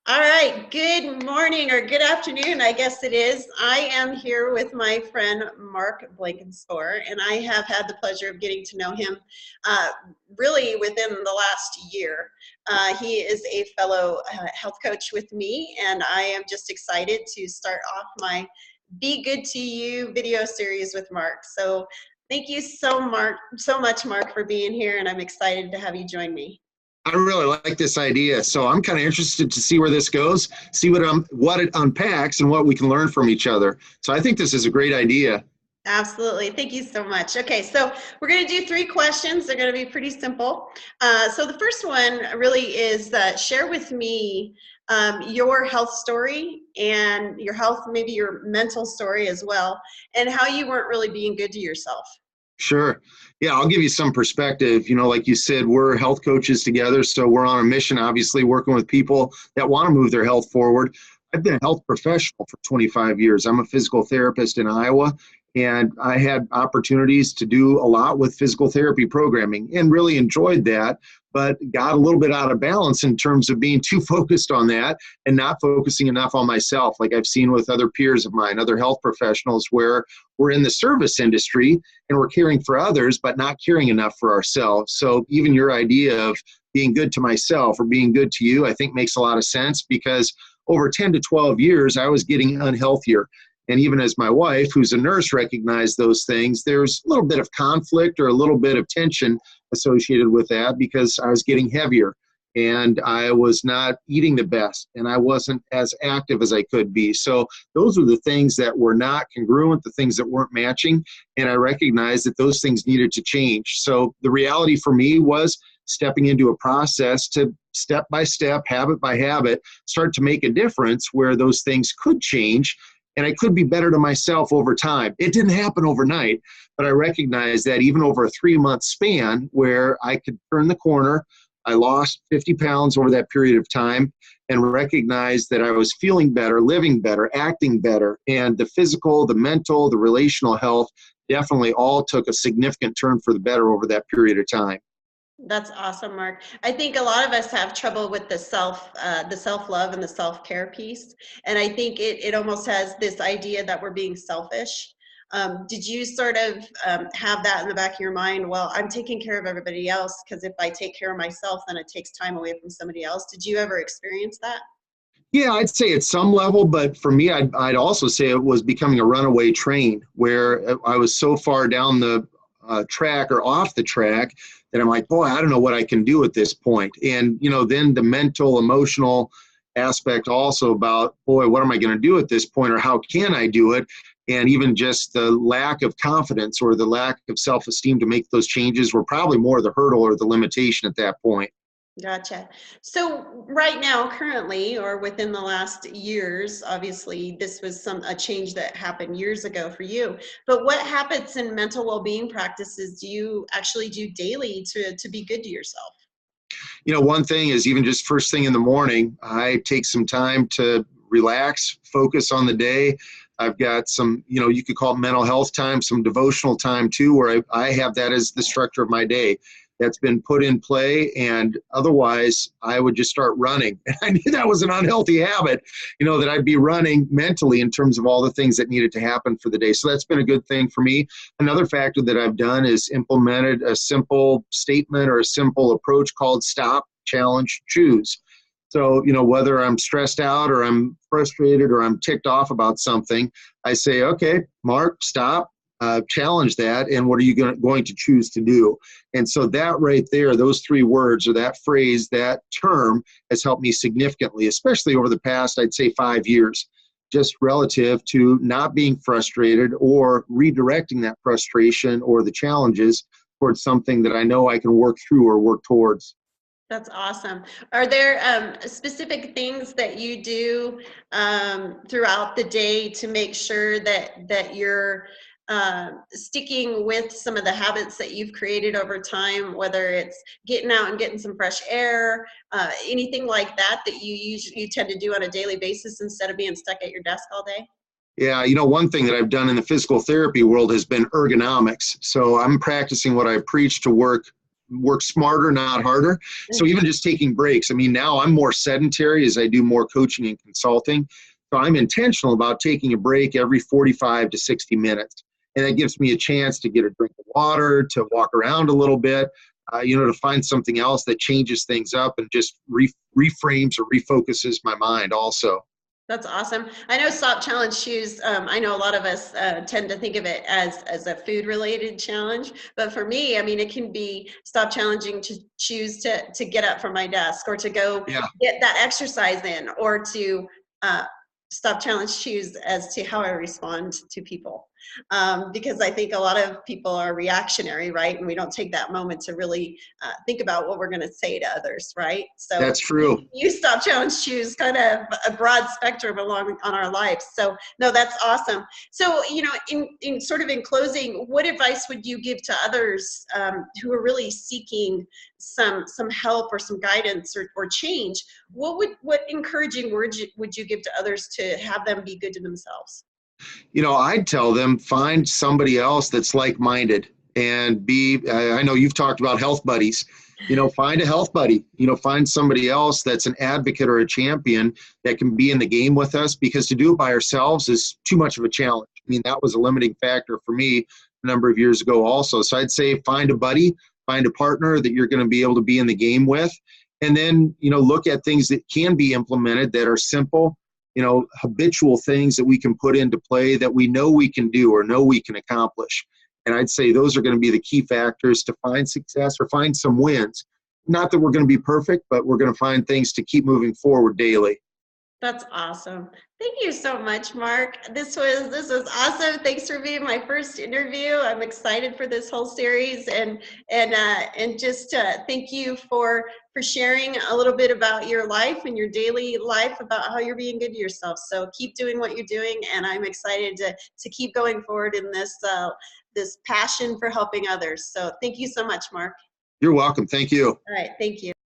All right, good morning or good afternoon, I guess it is. I am here with my friend Mark Blankespoor, and I have had the pleasure of getting to know him uh, really within the last year. He is a fellow health coach with me, and I am just excited to start off my Be Good to You video series with Mark. So thank you so much, Mark, for being here, and I'm excited to have you join me. I really like this idea. So I'm kind of interested to see where this goes, see what it unpacks and what we can learn from each other. So I think this is a great idea. Absolutely. Thank you so much. Okay, so we're going to do 3 questions. They're going to be pretty simple. So the first one really is share with me your health story and your health, maybe your mental story as well, and how you weren't really being good to yourself. Sure. Yeah, I'll give you some perspective. Like you said, we're health coaches together. So we're on a mission, obviously, working with people that want to move their health forward. I've been a health professional for 25 years. I'm a physical therapist in Iowa, and I had opportunities to do a lot with physical therapy programming and really enjoyed that, but got a little bit out of balance in terms of being too focused on that and not focusing enough on myself, like I've seen with other peers of mine, other health professionals, where we're in the service industry and we're caring for others, but not caring enough for ourselves. So even your idea of being good to myself or being good to you, I think makes a lot of sense, because over 10 to 12 years, I was getting unhealthier. And even as my wife, who's a nurse, recognized those things, there's a little bit of conflict or a little bit of tension associated with that, because I was getting heavier and I was not eating the best and I wasn't as active as I could be. So those were the things that were not congruent, the things that weren't matching. And I recognized that those things needed to change. So the reality for me was stepping into a process to step by step, habit by habit, start to make a difference where those things could change and I could be better to myself over time. It didn't happen overnight, but I recognized that even over a 3-month span where I could turn the corner, I lost 50 pounds over that period of time and recognized that I was feeling better, living better, acting better, and the physical, the mental, the relational health definitely all took a significant turn for the better over that period of time. That's awesome, Mark. I think a lot of us have trouble with the self-love and the self-care piece. And I think it almost has this idea that we're being selfish. Did you sort of have that in the back of your mind? Well, I'm taking care of everybody else because if I take care of myself, then it takes time away from somebody else. Did you ever experience that? Yeah, I'd say at some level, but for me, I'd also say it was becoming a runaway train where I was so far down the track or off the track that I'm like, boy, I don't know what I can do at this point. And, then the mental, emotional aspect also about, boy, what am I going to do at this point, or how can I do it? And even just the lack of confidence or the lack of self-esteem to make those changes were probably more the hurdle or the limitation at that point. Gotcha. So right now, currently, or within the last years, obviously this was a change that happened years ago for you, but what habits and mental well-being practices do you actually do daily to be good to yourself? One thing is, even just first thing in the morning, I take some time to relax, focus on the day. I've got some, you could call it mental health time, some devotional time too, where I have that as the structure of my day that's been put in play. And otherwise, I would just start running. And I knew that was an unhealthy habit, that I'd be running mentally in terms of all the things that needed to happen for the day. So that's been a good thing for me. Another factor that I've done is implemented a simple statement or a simple approach called stop, challenge, choose. So, whether I'm stressed out or I'm frustrated or I'm ticked off about something, I say, okay, Mark, stop, challenge that, and what are you going to choose to do? And so that right there, those 3 words or that phrase, that term has helped me significantly, especially over the past, I'd say 5 years, just relative to not being frustrated or redirecting that frustration or the challenges towards something that I know I can work through or work towards. That's awesome. Are there specific things that you do throughout the day to make sure that you're sticking with some of the habits that you've created over time, whether it's getting out and getting some fresh air, anything like that you tend to do on a daily basis instead of being stuck at your desk all day? Yeah, one thing that I've done in the physical therapy world has been ergonomics. So I'm practicing what I preach to work work smarter, not harder. So even just taking breaks. I mean, now I'm more sedentary as I do more coaching and consulting. So I'm intentional about taking a break every 45 to 60 minutes. And that gives me a chance to get a drink of water, to walk around a little bit, to find something else that changes things up and just reframes or refocuses my mind also. That's awesome. I know Stop Challenge Shoes, I know a lot of us tend to think of it as a food related challenge, but for me, I mean, it can be stop challenging to choose to get up from my desk, or to go get that exercise in, or to stop challenge choose as to how I respond to people. Because I think a lot of people are reactionary, right? And we don't take that moment to really think about what we're going to say to others, right? So that's true. You Stop Challenge choose kind of a broad spectrum along on our lives. So no, that's awesome. So, in sort of in closing, what advice would you give to others who are really seeking some help or some guidance or change? What encouraging words would you give to others to have them be good to themselves? I'd tell them, find somebody else that's like-minded, and I know you've talked about health buddies, find a health buddy, find somebody else that's an advocate or a champion that can be in the game with us, because to do it by ourselves is too much of a challenge. I mean, that was a limiting factor for me a number of years ago also. So I'd say find a buddy, find a partner that you're going to be able to be in the game with, and then, look at things that can be implemented that are simple, habitual things that we can put into play that we know we can do or know we can accomplish. And I'd say those are going to be the key factors to find success or find some wins. Not that we're going to be perfect, but we're going to find things to keep moving forward daily. That's awesome. Thank you so much, Mark. This was awesome. Thanks for being my first interview. I'm excited for this whole series, and just thank you for sharing a little bit about your life and your daily life, about how you're being good to yourself. So keep doing what you're doing, and I'm excited to keep going forward in this passion for helping others. So thank you so much, Mark. You're welcome. Thank you. All right. Thank you.